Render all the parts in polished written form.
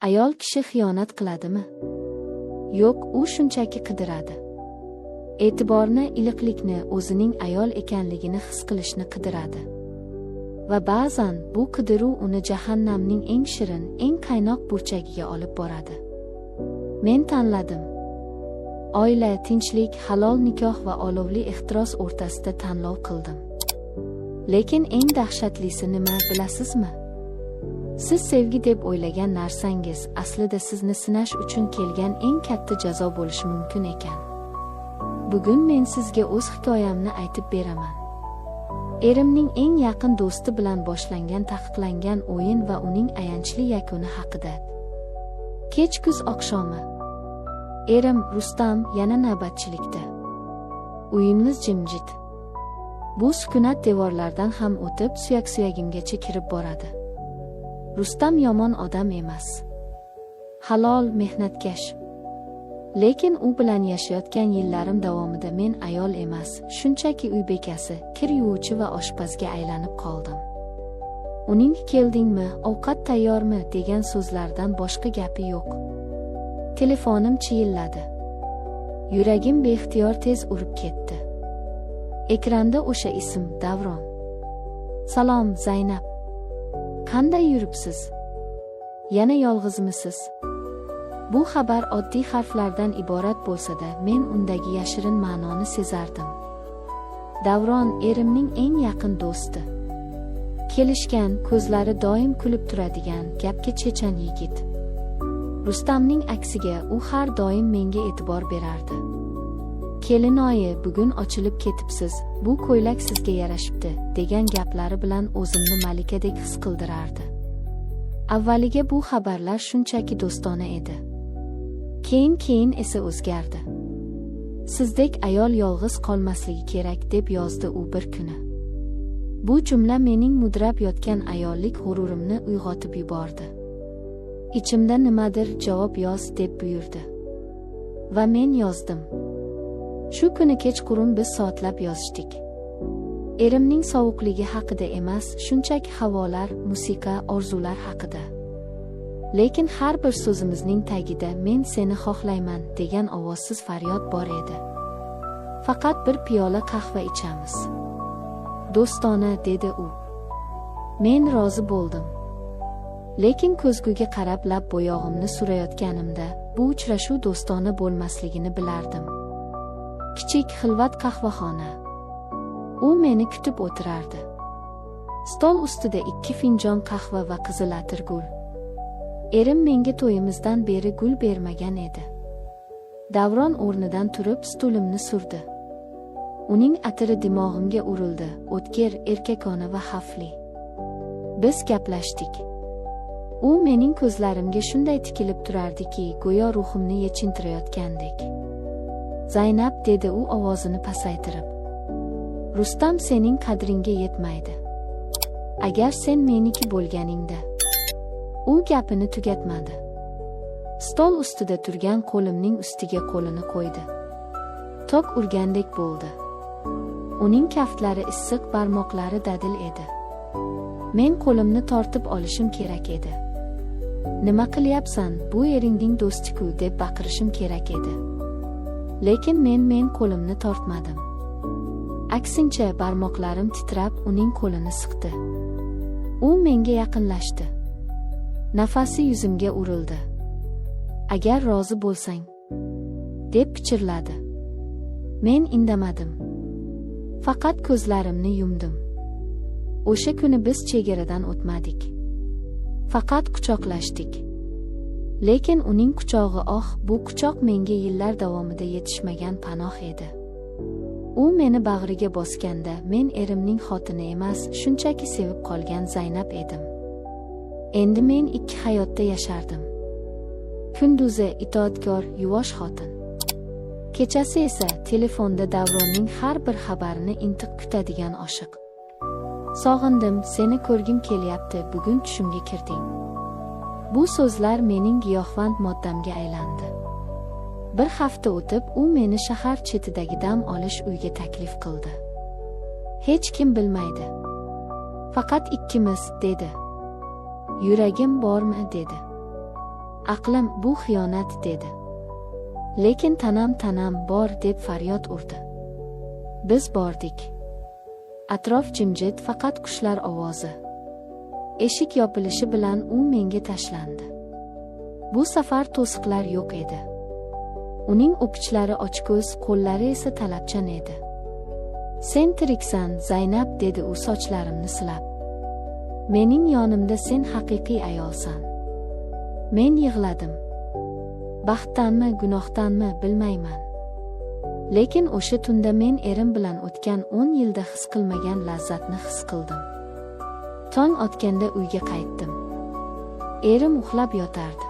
Ayol kishi xiyonat qiladimi? Yo'q, u shunchaki qidiradi. E'tiborni, iliqlikni, o'zining ayol ekanligini his qilishni qidiradi. Va ba'zan bu qidiruv uni jahannamning eng shirin, eng qaynoq burchagiga olib boradi. Men tanladim. Oila, tinchlik, halol nikoh va olovli ehtiros o'rtasida tanlov qildim. Lekin eng dahshatlisi nima, bilasizmi? Siz sevgi deb o'ylagan narsangiz aslida sizni sinash uchun kelgan eng katta jazo bo'lishi mumkin ekan. Bugun men sizga o'z hikoyamni aytib beraman. Erimning eng yaqin do'sti bilan boshlangan taqiqlangan o'yin va uning ayanchli yakuni haqida. Kech kuz oqshomi. Erim Rustam yana navbatchilikda. Uyimiz jimjit. Bu sukunat devorlardan ham o'tib suyak-suyagimgacha kirib boradi. Rustam yomon odam emas. Halol, mehnatkash. Lekin u bilan yashayotgan yillarim davomida men ayol emas, shunchaki uy bekasi, kir yuvuvchi va oshpazga aylanib qoldim. Uning "Keldingmi, ovqat tayyormi?" degan so'zlardan boshqa gapi yo'q. Telefonim chiyilladi. Yuragim beixtiyor tez urib ketdi. Ekranda o'sha ism, Davron. Salom, Zaynab. Qanday yuribsiz? Yana yolg'izmisiz? Bu xabar oddiy harflardan iborat bo'lsa-da, men undagi yashirin ma'noni sezardim. Davron erimning eng yaqin do'sti. Kelishgan, ko'zlari doim kulib turadigan, gapga chechan yigit. Rustamning aksiga, u har doim menga e'tibor berardi. "Kelinoyi, bugun ochilib ketibsiz, bu ko'ylak sizga yarashibdi" degan gaplari bilan o'zimni malikadek his qildirardi. Avvaliga bu xabarlar shunchaki do'stona edi. Keyin esa o'zgardi. "Sizdek ayol yolg'iz qolmasligi kerak" deb yozdi u bir kuni. Bu jumla mening mudrab yotgan ayollik g'ururimni uyg'otib yubordi. Ichimda nimadir "javob yoz" deb buyurdi. Va men yozdim. Shu kuni kechqurun biz soatlab yozishdik. Erimning sovuqligi haqida emas, shunchaki havolar, musiqa, orzular haqida. Lekin har bir so'zimizning tagida "men seni xohlayman" degan ovozsiz faryod bor edi. "Faqat bir piyola qahva ichamiz. Do'stona", dedi u. Men rozi bo'ldim. Lekin ko'zguga qarab lab bo'yog'imni surayotganimda, bu uchrashuv do'stona bo'lmasligini bilardim. Kichik xilvat qahvaxona. U meni kutib o'tirardi. Stol ustida 2 finjon qahva va qizil atirgul. Erim menga to'yimizdan beri gul bermagan edi. Davron o'rnidan turib stulimni surdi. Uning atiri dimog'imga urildi, o'tkir, erkakona va xavfli. Biz gaplashdik. U mening ko'zlarimga shunday tikilib turardiki, go'yo ruhimni yechintirayotgandek. "Zaynab", dedi u ovozini pasaytirib. "Rustam sening qadringga yetmaydi. Agar sen meniki bo'lganingda." U gapini tugatmadi. Stol ustida turgan qo'limning ustiga qo'lini qo'ydi. Tok urgandek bo'ldi. Uning kaftlari issiq, barmoqlari dadil edi. Men qo'limni tortib olishim kerak edi. "Nima qilyapsan? Bu eringning do'sti-ku" deb baqirishim kerak edi. Lekin men qo'limni tortmadim. Aksincha, barmoqlarim titrab uning qo'lini siqdi. U menga yaqinlashdi. Nafasi yuzimga urildi. "Agar rozi bo'lsang", deb pichirladi. Men indamadim. Faqat ko'zlarimni yumdim. O'sha kuni biz chegaradan o'tmadik. Faqat quchoqlashdik. Lekin uning quchog'i, bu quchoq menga yillar davomida yetishmagan panoh edi. U meni bag'riga bosganda men erimning xotini emas, shunchaki sevib qolgan Zaynab edim. Endi men 2 hayotda yashardim. Kunduzi itoatkor, yuvosh xotin. Kechasi esa telefonda Davronning har bir xabarini intiq kutadigan oshiq. "Sog'indim, seni ko'rgim kelyapti, bugun tushimga kirding." Bu so'zlar mening giyohvand moddamga aylandi. Bir hafta o'tib, u meni shahar chetidagi dam olish uyga taklif qildi. "Hech kim bilmaydi. Faqat ikkimiz", dedi. "Yuragim bormi?" dedi. Aqlim bu xiyonat dedi. Lekin tanam bor deb faryod urdi. Biz bordik. Atrof jimjit, faqat qushlar ovozi. Eshik yopilishi bilan u menga tashlandi. Bu safar to'siqlar yo'q edi. Uning o'pichlari ochko'z, qo'llari esa talabchan edi. Sen tiriksan, Zaynab, dedi u sochlarimni silab. Mening yonimda sen haqiqiy ayolsan. Men yig'ladim. Baxtdanmi, gunohdanmi bilmayman. Lekin o'sha tunda men erim bilan o'tgan 10 yilda his qilmagan lazzatni his qildim. Tong otganda uyga qaytdim. Erim uxlab yotardi.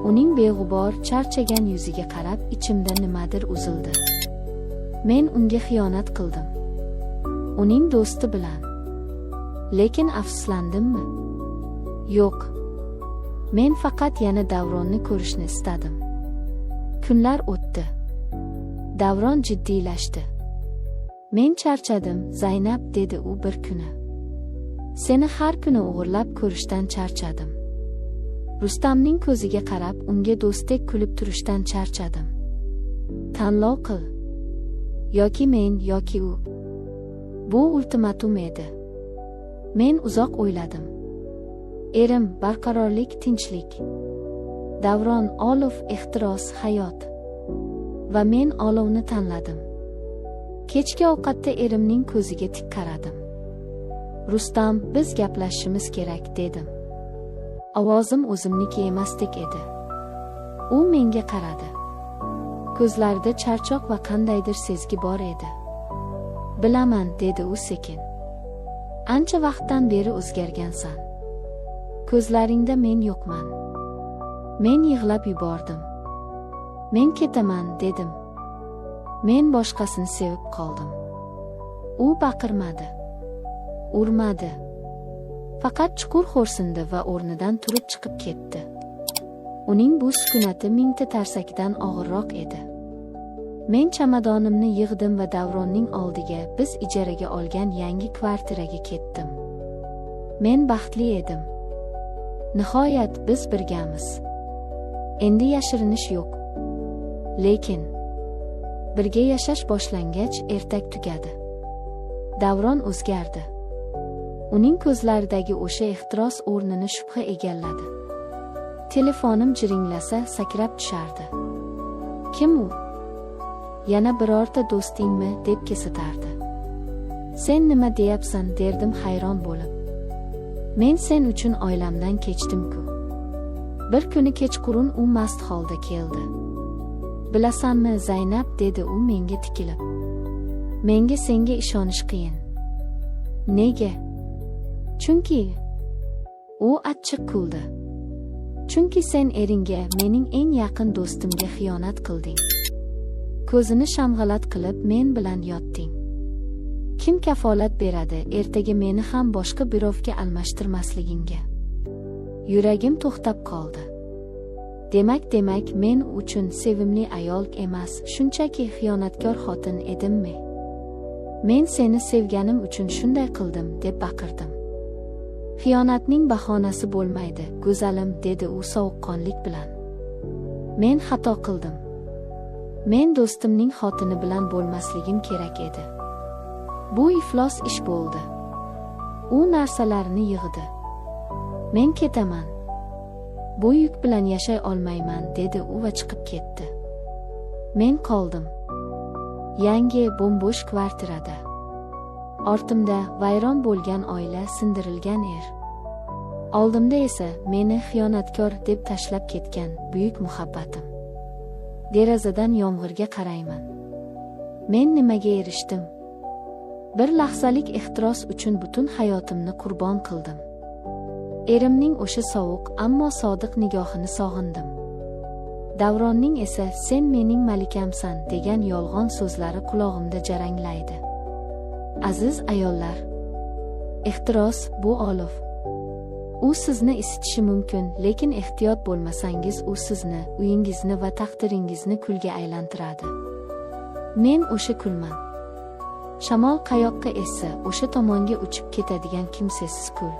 Uning beg'ubor, charchagan yuziga qarab ichimda nimadir uzildi. Men unga xiyonat qildim. Uning do'sti bilan. Lekin afsuslandimmi? Yo'q. Men faqat yana Davronni ko'rishni istadim. Kunlar o'tdi. Davron jiddiylashdi. Men charchadim, Zaynab, dedi u bir kuni. Seni har kuni o'g'irlab ko'rishdan charchadim. Rustamning ko'ziga qarab unga do'stdek kulib turishdan charchadim. Tanlov qil. Yoki men, yoki u. Bu ultimatum edi. Men uzoq o'yladim. Erim, barqarorlik, tinchlik. Davron, olov, ehtiros, hayot. Va men olovni tanladim. Kechki ovqatda erimning ko'ziga tik qaradim. Rustam, biz gaplashishimiz kerak, dedim. Ovozim o'zimniki emasdek edi. U menga qaradi. Ko'zlarida charchoq va qandaydir sezgi bor edi. Bilaman, dedi u sekin. Ancha vaqtdan beri o'zgargansan. Ko'zlaringda men yo'qman. Men yig'lab yubordim. Men ketaman, dedim. Men boshqasini sevib qoldim. U baqirmadi. Urmadi. Faqat chuqur xo'rsindi va o'rnidan turib chiqib ketdi. Uning bu sukunati mingta tarsakdan og'irroq edi. Men chamadonimni yig'dim va Davronning oldiga, biz ijaraga olgan yangi kvartiraga ketdim. Men baxtli edim. Nihoyat biz birgamiz. Endi yashirinish yo'q. Lekin birga yashash boshlangach, ertak tugadi. Davron o'zgardi. Uning ko'zlaridagi o'sha ehtiros o'rnini shubha egalladi. Telefonim jiringlasa sakrab tushardi. Kim u? Yana birorta do'stingmi, deb kesitardi. Sen nima deyapsan, derdim hayron bo'lib. Men sen uchun oilamdan kechdim-ku. Bir kuni kechqurun u mast holda keldi. Bilasanmi, Zaynab, dedi u menga tikilib. Menga senga ishonish qiyin. Nega? Chunki u achchiq kuldi. Chunki sen eringga, mening eng yaqin do'stimga xiyonat qilding. Ko'zini shamg'alat qilib men bilan yotding. Kim kafolat beradi ertaga meni ham boshqa birovga almashtirmasligingga? Yuragim to'xtab qoldi. Demak men uchun sevimli ayol emas, shunchaki xiyonatkor xotin edimmi? Men seni sevganim uchun shunday qildim, deb baqirdim. Xiyonatning bahonasi bo'lmaydi, go'zalim, dedi u sovuqqonlik bilan. Men xato qildim. Men do'stimning xotini bilan bo'lmasligim kerak edi. Bu iflos ish bo'ldi. U narsalarini yig'di. Men ketaman. Bu yuk bilan yashay olmayman, dedi u va chiqib ketdi. Men qoldim. Yangi, bo'mbo'sh kvartirada. Ortimda vayron bo'lgan oila, sindirilgan er. Oldimda esa meni xiyonatkor deb tashlab ketgan buyuk muhabbatim. Derazadan yomg'irga qarayman. Men nimaga erishdim? Bir lahzalik ehtiros uchun butun hayotimni qurbon qildim. Erimning o'sha sovuq, ammo sodiq nigohini sog'indim. Davronning esa sen mening malikamsan degan yolg'on so'zlari qulog'imda jaranglaydi. Aziz ayollar, ehtiros bu olov. U sizni isitishi mumkin, lekin ehtiyot bo'lmasangiz u sizni, uyingizni va taqdiringizni kulga aylantiradi. Men o'sha kulman. Shamol qayoqqa essa, o'sha tomonga uchib ketadigan kimsasiz kul.